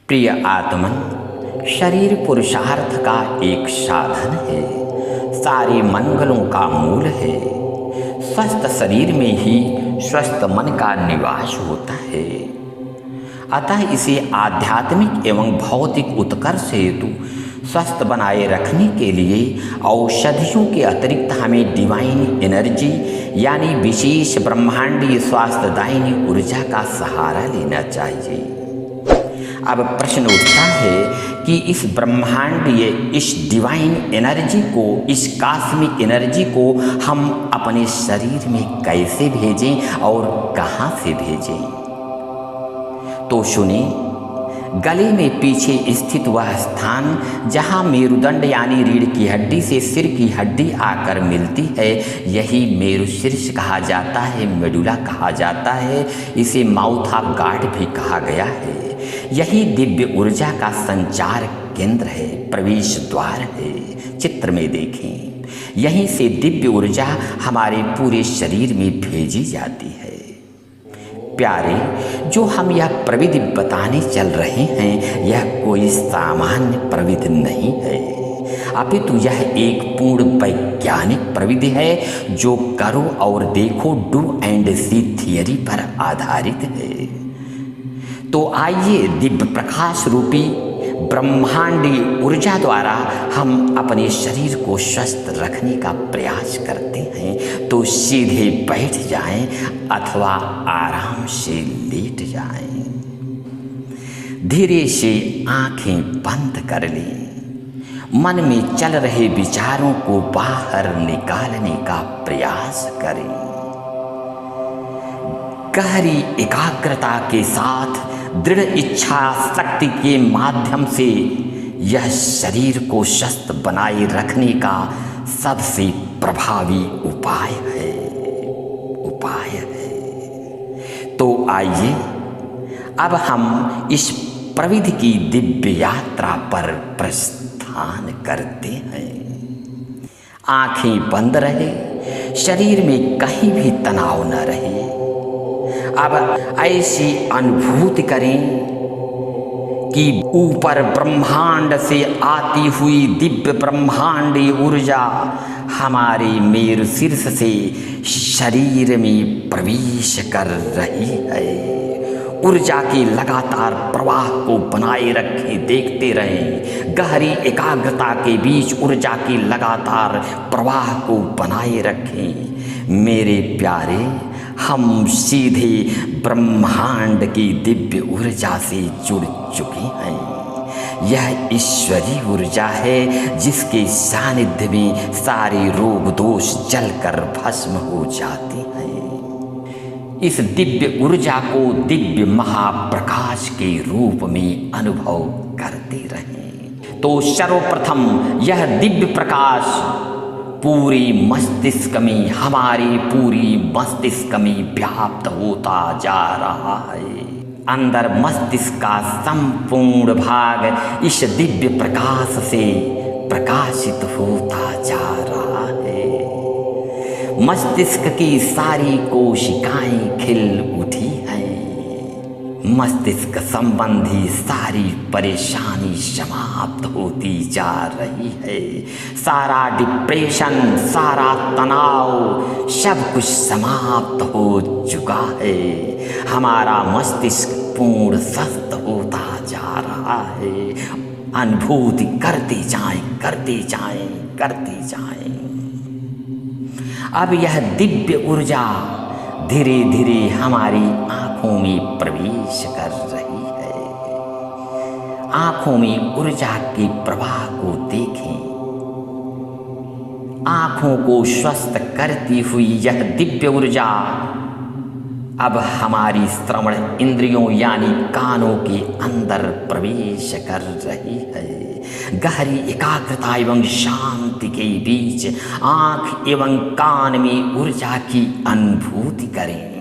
प्रिय आत्मन, शरीर पुरुषार्थ का एक साधन है, सारे मंगलों का मूल है। स्वस्थ शरीर में ही स्वस्थ मन का निवास होता है। अतः इसे आध्यात्मिक एवं भौतिक उत्कर्ष हेतु स्वस्थ बनाए रखने के लिए औषधियों के अतिरिक्त हमें डिवाइन एनर्जी यानी विशेष ब्रह्मांडीय स्वास्थ्यदायिनी ऊर्जा का सहारा लेना चाहिए। अब प्रश्न उठता है कि इस ब्रह्मांडीय, इस डिवाइन एनर्जी को, इस कॉस्मिक एनर्जी को हम अपने शरीर में कैसे भेजें और कहाँ से भेजें? तो सुने, गले में पीछे स्थित वह स्थान जहाँ मेरुदंड यानी रीढ़ की हड्डी से सिर की हड्डी आकर मिलती है, यही मेरुशीर्ष कहा जाता है, मेडुला कहा जाता है। इसे माउथ ऑफ गॉड भी कहा गया है। यही दिव्य ऊर्जा का संचार केंद्र है, प्रवेश द्वार है। चित्र में देखें, यहीं से दिव्य ऊर्जा हमारे पूरे शरीर में भेजी जाती है। प्यारे, जो हम यह प्रविधि बताने चल रहे हैं, यह कोई सामान्य प्रविधि नहीं है, अपितु यह एक पूर्ण वैज्ञानिक प्रविधि है जो करो और देखो, डू एंड सी थियरी पर आधारित है। तो आइए दिव्य प्रकाश रूपी ब्रह्मांडी ऊर्जा द्वारा हम अपने शरीर को स्वस्थ रखने का प्रयास करते हैं। तो सीधे बैठ जाएं अथवा आराम से लेट जाएं। धीरे से आंखें बंद कर लें। मन में चल रहे विचारों को बाहर निकालने का प्रयास करें। गहरी एकाग्रता के साथ दृढ़ इच्छा शक्ति के माध्यम से यह शरीर को स्वस्थ बनाए रखने का सबसे प्रभावी उपाय है। तो आइए अब हम इस प्रविधि की दिव्य यात्रा पर प्रस्थान करते हैं। आंखें बंद रहे, शरीर में कहीं भी तनाव न रहे। अब ऐसी अनुभूति करें कि ऊपर ब्रह्मांड से आती हुई दिव्य ब्रह्मांडी ऊर्जा हमारे मेरुशीर्ष से शरीर में प्रवेश कर रही है। ऊर्जा के लगातार प्रवाह को बनाए रखें, देखते रहें। गहरी एकाग्रता के बीच ऊर्जा के लगातार प्रवाह को बनाए रखें। मेरे प्यारे, हम सीधे ब्रह्मांड की दिव्य ऊर्जा से जुड़ चुके हैं। यह ईश्वरी ऊर्जा है जिसके सानिध्य में सारे रोग दोष जलकर भस्म हो जाते हैं। इस दिव्य ऊर्जा को दिव्य महाप्रकाश के रूप में अनुभव करते रहें। तो सर्वप्रथम यह दिव्य प्रकाश पूरी मस्तिष्क में, हमारी पूरी मस्तिष्क में व्याप्त होता जा रहा है। अंदर मस्तिष्क का संपूर्ण भाग इस दिव्य प्रकाश से प्रकाशित होता जा रहा है। मस्तिष्क की सारी कोशिकाएं खिल उठी हैं। मस्तिष्क संबंधी सारी परेशानी समाप्त होती जा रही है। सारा डिप्रेशन, सारा तनाव, सब कुछ समाप्त हो चुका है। हमारा मस्तिष्क पूर्ण स्वस्थ होता जा रहा है। अनुभूति करते जाएं, करते जाएं, करते जाएं। अब यह दिव्य ऊर्जा धीरे धीरे हमारी आंखों में प्रवेश कर रही है। आंखों में ऊर्जा के प्रवाह को देखें। आंखों को स्वस्थ करती हुई यह दिव्य ऊर्जा अब हमारी श्रवण इंद्रियों यानी कानों के अंदर प्रवेश कर रही है। गहरी एकाग्रता एवं शांति के बीच आंख एवं कान में ऊर्जा की अनुभूति करें।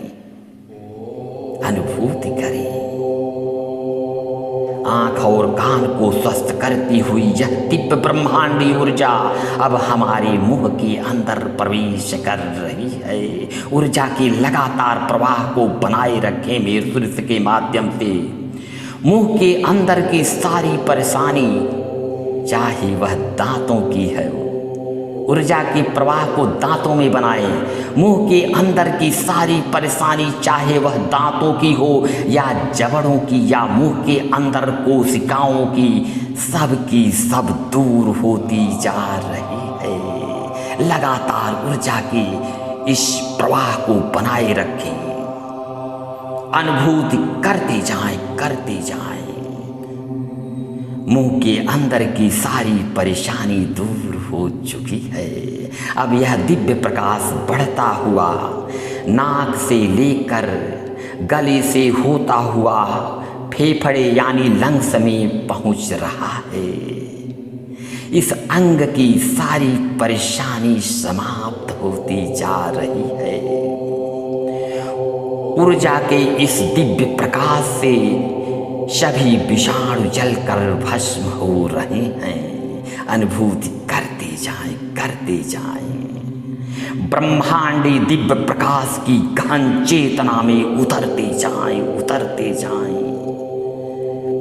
आंख और कान को स्वस्थ करती हुई यह दिव्य ब्रह्मांडी ऊर्जा अब हमारे मुंह के अंदर प्रवेश कर रही है। ऊर्जा के लगातार प्रवाह को बनाए रखें मेरुशीर्ष के माध्यम से। मुंह के अंदर की सारी परेशानी, चाहे वह दांतों की है, ऊर्जा के प्रवाह को दांतों में बनाए। मुंह के अंदर की सारी परेशानी, चाहे वह दांतों की हो या जबड़ों की या मुंह के अंदर कोशिकाओं की, सब की सब दूर होती जा रही है। लगातार ऊर्जा के इस प्रवाह को बनाए रखें, अनुभूति करते जाएं। मुंह के अंदर की सारी परेशानी दूर हो चुकी है। अब यह दिव्य प्रकाश बढ़ता हुआ नाक से लेकर गले से होता हुआ फेफड़े यानी लंग्स में पहुंच रहा है। इस अंग की सारी परेशानी समाप्त होती जा रही है। ऊर्जा के इस दिव्य प्रकाश से सभी विषाणु जलकर भस्म हो रहे हैं। अनुभूति करते जाएं। ब्रह्मांडी दिव्य प्रकाश की गहन चेतना में उतरते जाएं।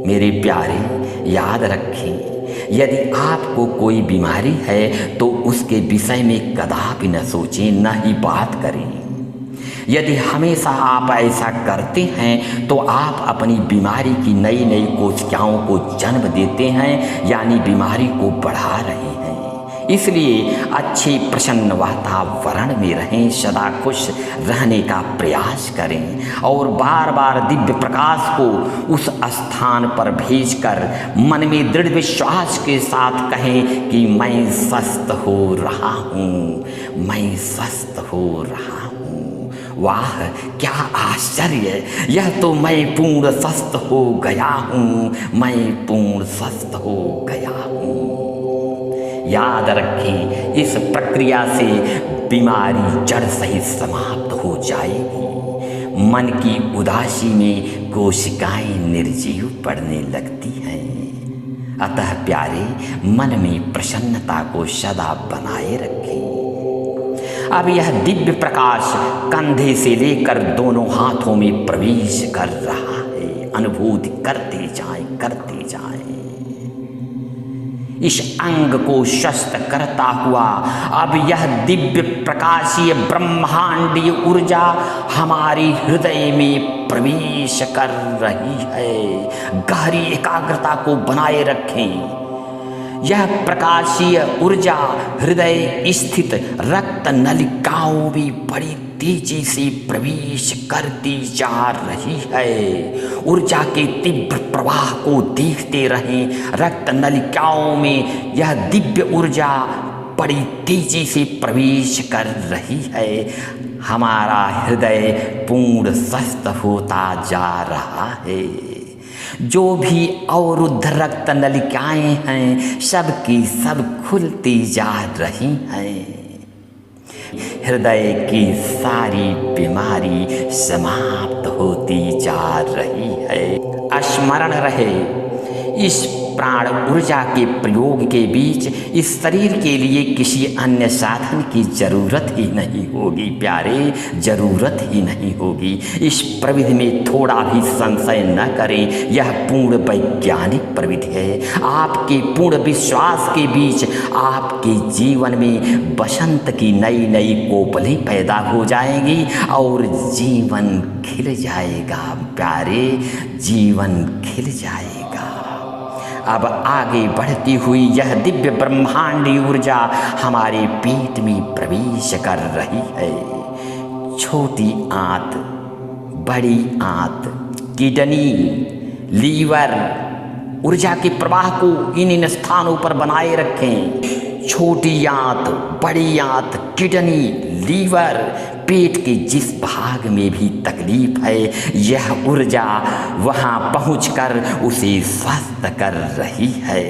मेरे प्यारे, याद रखें, यदि आपको कोई बीमारी है तो उसके विषय में कदापि न सोचें, न ही बात करें। यदि हमेशा आप ऐसा करते हैं तो आप अपनी बीमारी की नई नई कोशिकाओं को जन्म देते हैं, यानी बीमारी को बढ़ा रहे हैं। इसलिए अच्छे प्रसन्न वातावरण में रहें, सदा खुश रहने का प्रयास करें और बार बार दिव्य प्रकाश को उस स्थान पर भेजकर मन में दृढ़ विश्वास के साथ कहें कि मैं स्वस्थ हो रहा हूँ, मैं स्वस्थ हो रहा हूँ। वाह, क्या आश्चर्य! यह तो मैं पूर्ण स्वस्थ हो गया हूँ, मैं पूर्ण स्वस्थ हो गया हूँ। याद रखें, इस प्रक्रिया से बीमारी जड़ सहित समाप्त हो जाएगी। मन की उदासी में कोशिकाएं निर्जीव पड़ने लगती हैं। अतः प्यारे, मन में प्रसन्नता को सदा बनाए रखें। अब यह दिव्य प्रकाश कंधे से लेकर दोनों हाथों में प्रवेश कर रहा है। अनुभूति करते जाएं। इस अंग को स्वस्थ करता हुआ अब यह दिव्य प्रकाशीय ब्रह्मांडीय ऊर्जा हमारी हृदय में प्रवेश कर रही है। गहरी एकाग्रता को बनाए रखें। यह प्रकाशीय ऊर्जा हृदय स्थित रक्त नलिकाओं में बड़ी तेजी से प्रवेश करती जा रही है। ऊर्जा के तीव्र प्रवाह को देखते रहें। रक्त नलिकाओं में यह दिव्य ऊर्जा बड़ी तेजी से प्रवेश कर रही है। हमारा हृदय पूर्ण स्वस्थ होता जा रहा है। जो भी अवरुद्ध रक्त नलिकाएं हैं, सब की सब खुलती जा रही हैं। हृदय की सारी बीमारी समाप्त होती जा रही है। स्मरण रहे, इस प्राण ऊर्जा के प्रयोग के बीच इस शरीर के लिए किसी अन्य साधन की जरूरत ही नहीं होगी प्यारे, जरूरत ही नहीं होगी। इस प्रविधि में थोड़ा भी संशय न करें। यह पूर्ण वैज्ञानिक प्रविधि है। आपके पूर्ण विश्वास के बीच आपके जीवन में बसंत की नई नई कोपलें पैदा हो जाएंगी और जीवन खिल जाएगा प्यारे, जीवन खिल जाएगा। अब आगे बढ़ती हुई यह दिव्य ब्रह्मांडी ऊर्जा हमारे पेट में प्रवेश कर रही है। छोटी आंत, बड़ी आंत, किडनी, लीवर, ऊर्जा के प्रवाह को इन स्थानों पर बनाए रखें। छोटी आंत, बड़ी आंत, किडनी, लीवर, पेट के जिस भाग में भी तकलीफ है, यह ऊर्जा वहां पहुंचकर उसे स्वस्थ कर रही है।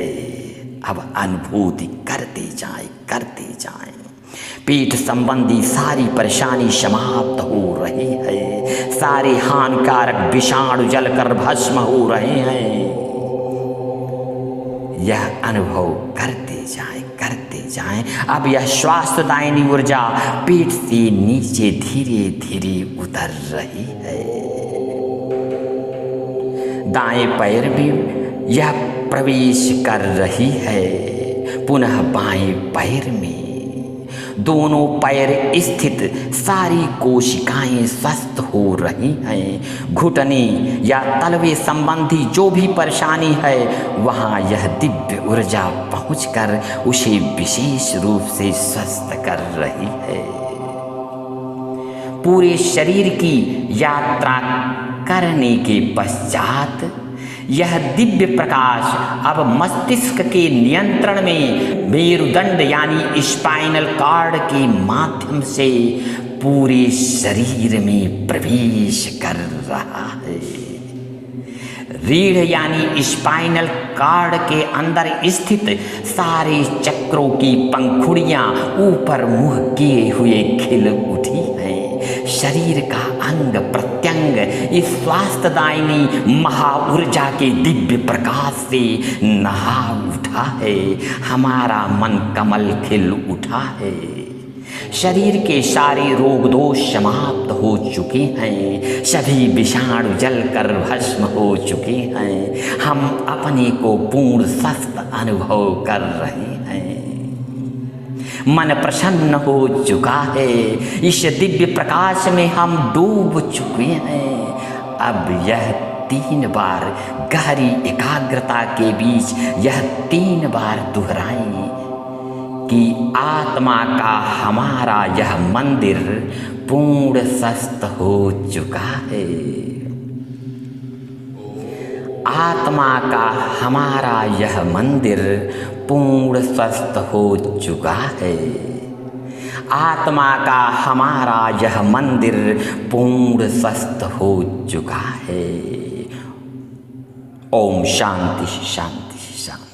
अब अनुभूति करते जाएं। पेट संबंधी सारी परेशानी समाप्त हो रही है। सारे हानिकारक विषाणु जलकर भस्म हो रहे हैं। यह अनुभव करते जाएं। अब यह स्वास्थ्यदायिनी ऊर्जा पेट से नीचे धीरे धीरे उतर रही है। दाएं पैर में यह प्रवेश कर रही है, पुनः बाएं पैर में। दोनों पैर स्थित सारी कोशिकाएं स्वस्थ हो रही हैं। घुटने या तलवे संबंधी जो भी परेशानी है, वहाँ यह दिव्य ऊर्जा पहुंचकर उसे विशेष रूप से स्वस्थ कर रही है। पूरे शरीर की यात्रा करने के पश्चात यह दिव्य प्रकाश अब मस्तिष्क के नियंत्रण में मेरुदंड यानी स्पाइनल कॉर्ड के माध्यम से पूरे शरीर में प्रवेश कर रहा है। रीढ़ यानी स्पाइनल कॉर्ड के अंदर स्थित सारे चक्रों की पंखुड़ियां ऊपर मुंह किए हुए खिल उठी हैं। शरीर का अंग प्रत्यंग इस स्वास्थ्यदायिनी महा ऊर्जा के दिव्य प्रकाश से नहा उठा है। हमारा मन कमल खिल उठा है। शरीर के सारे रोग दोष समाप्त हो चुके हैं। सभी विषाणु जलकर भस्म हो चुके हैं। हम अपने को पूर्ण स्वस्थ अनुभव कर रहे हैं। मन प्रसन्न हो चुका है। इस दिव्य प्रकाश में हम डूब चुके हैं। अब यह 3 बार गहरी एकाग्रता के बीच यह 3 बार दोहराएं कि आत्मा का हमारा यह मंदिर पूर्ण स्वस्थ हो चुका है। आत्मा का हमारा यह मंदिर पूर्ण स्वस्थ हो चुका है। आत्मा का हमारा यह मंदिर पूर्ण स्वस्थ हो चुका है। ओम शांति शांति शांति।